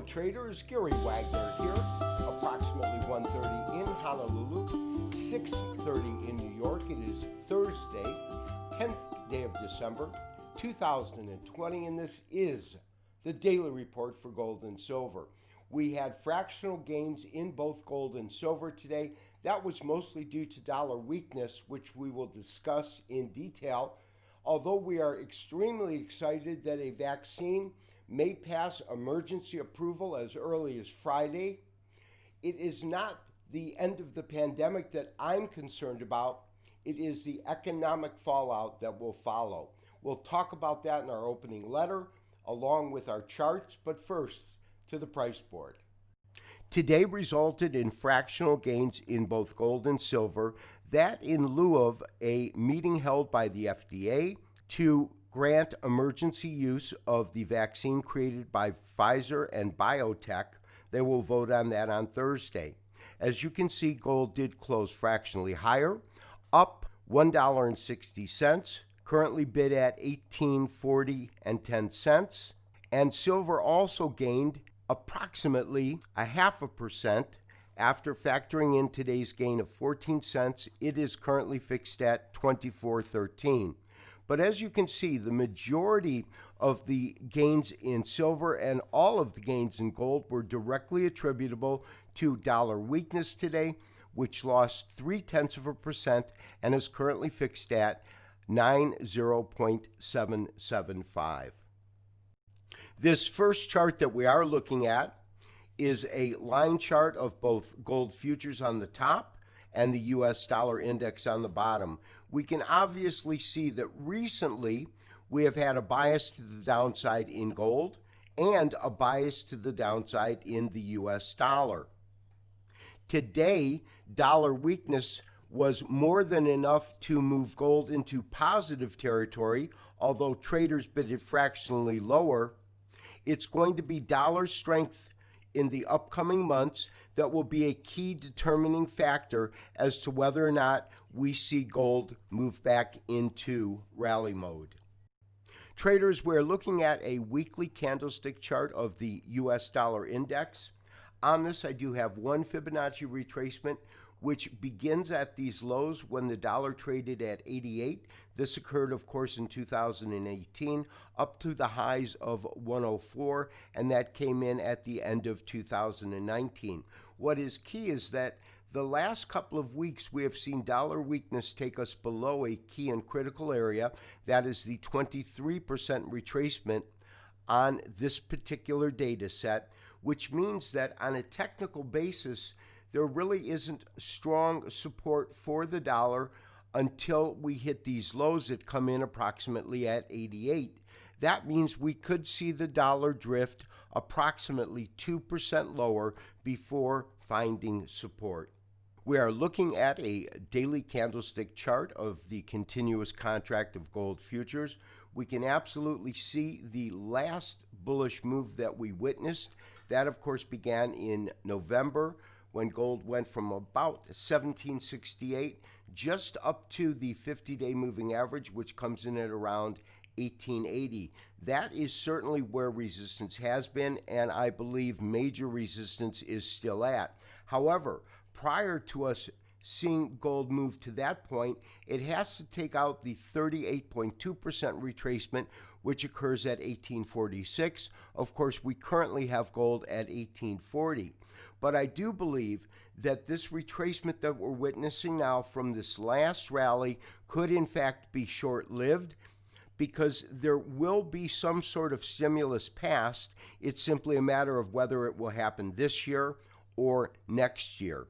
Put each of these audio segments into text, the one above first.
traders, Gary Wagner here, approximately 1:30 in Honolulu, 6:30 in New York. It is Thursday, 10th day of December, 2020, and this is the daily report for gold and silver. We had fractional gains in both gold and silver today. That was mostly due to dollar weakness, which we will discuss in detail. Although we are extremely excited that a vaccine may pass emergency approval as early as Friday, it is not the end of the pandemic that I'm concerned about. It is the economic fallout that will follow. We'll talk about that in our opening letter, along with our charts, but first, to the price board. Today resulted in fractional gains in both gold and silver, that in lieu of a meeting held by the FDA to grant emergency use of the vaccine created by Pfizer and biotech. They will vote on that on Thursday. As you can see, gold did close fractionally higher, up $1.60, currently bid at $18.40 and 10 cents. And silver also gained approximately 0.5%. After factoring in today's gain of 14 cents, it is currently fixed at $24.13. But as you can see, the majority of the gains in silver and all of the gains in gold were directly attributable to dollar weakness today, which lost 0.3% and is currently fixed at 90.775. This first chart that we are looking at is a line chart of both gold futures on the top and the US dollar index on the bottom. We can obviously see that recently we have had a bias to the downside in gold and a bias to the downside in the US dollar. Today, dollar weakness was more than enough to move gold into positive territory, although traders bid it fractionally lower. It's going to be dollar strength in the upcoming months that will be a key determining factor as to whether or not we see gold move back into rally mode. Traders, we're looking at a weekly candlestick chart of the US dollar index. On this, I do have one Fibonacci retracement, which begins at these lows when the dollar traded at 88. This occurred, of course, in 2018, up to the highs of 104, and that came in at the end of 2019. What is key is that the last couple of weeks we have seen dollar weakness take us below a key and critical area. That is the 23% retracement on this particular data set, which means that on a technical basis, there really isn't strong support for the dollar until we hit these lows that come in approximately at 88. That means we could see the dollar drift approximately 2% lower before finding support. We are looking at a daily candlestick chart of the continuous contract of gold futures. We can absolutely see the last bullish move that we witnessed. That, of course, began in November, when gold went from about 1768 just up to the 50-day moving average, which comes in at around 1880. That is certainly where resistance has been, and I believe major resistance is still at. However, prior to us seeing gold move to that point, it has to take out the 38.2% retracement, which occurs at 1846. Of course, we currently have gold at 1840. But I do believe that this retracement that we're witnessing now from this last rally could in fact be short-lived, because there will be some sort of stimulus passed. It's simply a matter of whether it will happen this year or next year.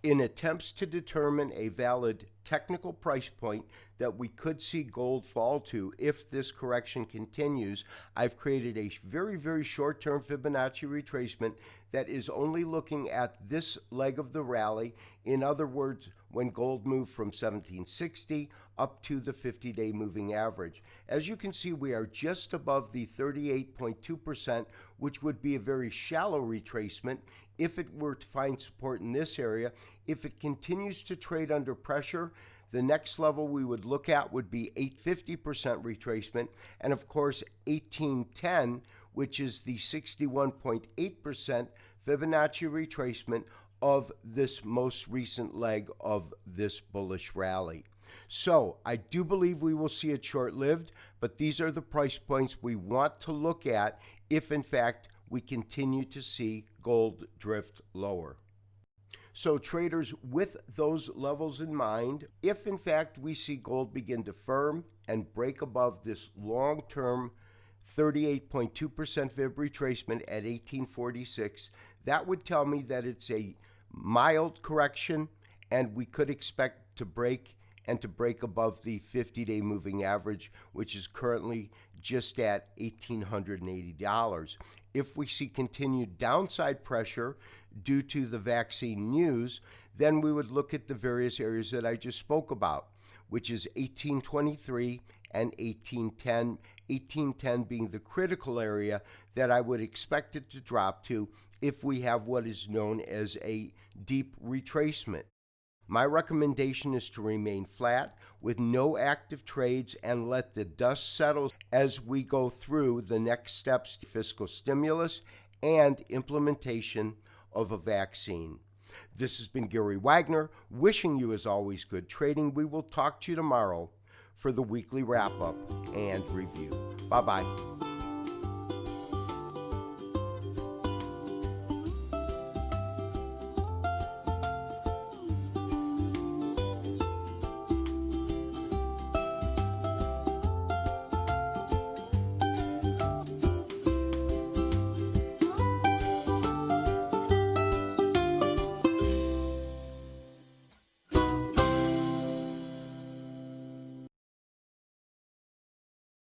In attempts to determine a valid technical price point that we could see gold fall to if this correction continues, I've created a very, very short-term Fibonacci retracement that is only looking at this leg of the rally. In other words, when gold moved from 1760 up to the 50-day moving average. As you can see, we are just above the 38.2%, which would be a very shallow retracement if it were to find support in this area. If it continues to trade under pressure, The next level we would look at would be 850% retracement, and of course 1810, which is the 61.8% Fibonacci retracement of this most recent leg of this bullish rally. So I do believe we will see it short-lived, but these are the price points we want to look at if in fact we continue to see gold drift lower. So traders, with those levels in mind, if in fact we see gold begin to firm and break above this long-term 38.2% fib retracement at 1846, that would tell me that it's a mild correction and we could expect to break above the 50-day moving average, which is currently just at $1,880. If we see continued downside pressure due to the vaccine news, then we would look at the various areas that I just spoke about, which is 1823 and 1810, 1810 being the critical area that I would expect it to drop to if we have what is known as a deep retracement. My recommendation is to remain flat with no active trades and let the dust settle as we go through the next steps to fiscal stimulus and implementation of a vaccine. This has been Gary Wagner, wishing you as always good trading. We will talk to you tomorrow for the weekly wrap-up and review. Bye-bye.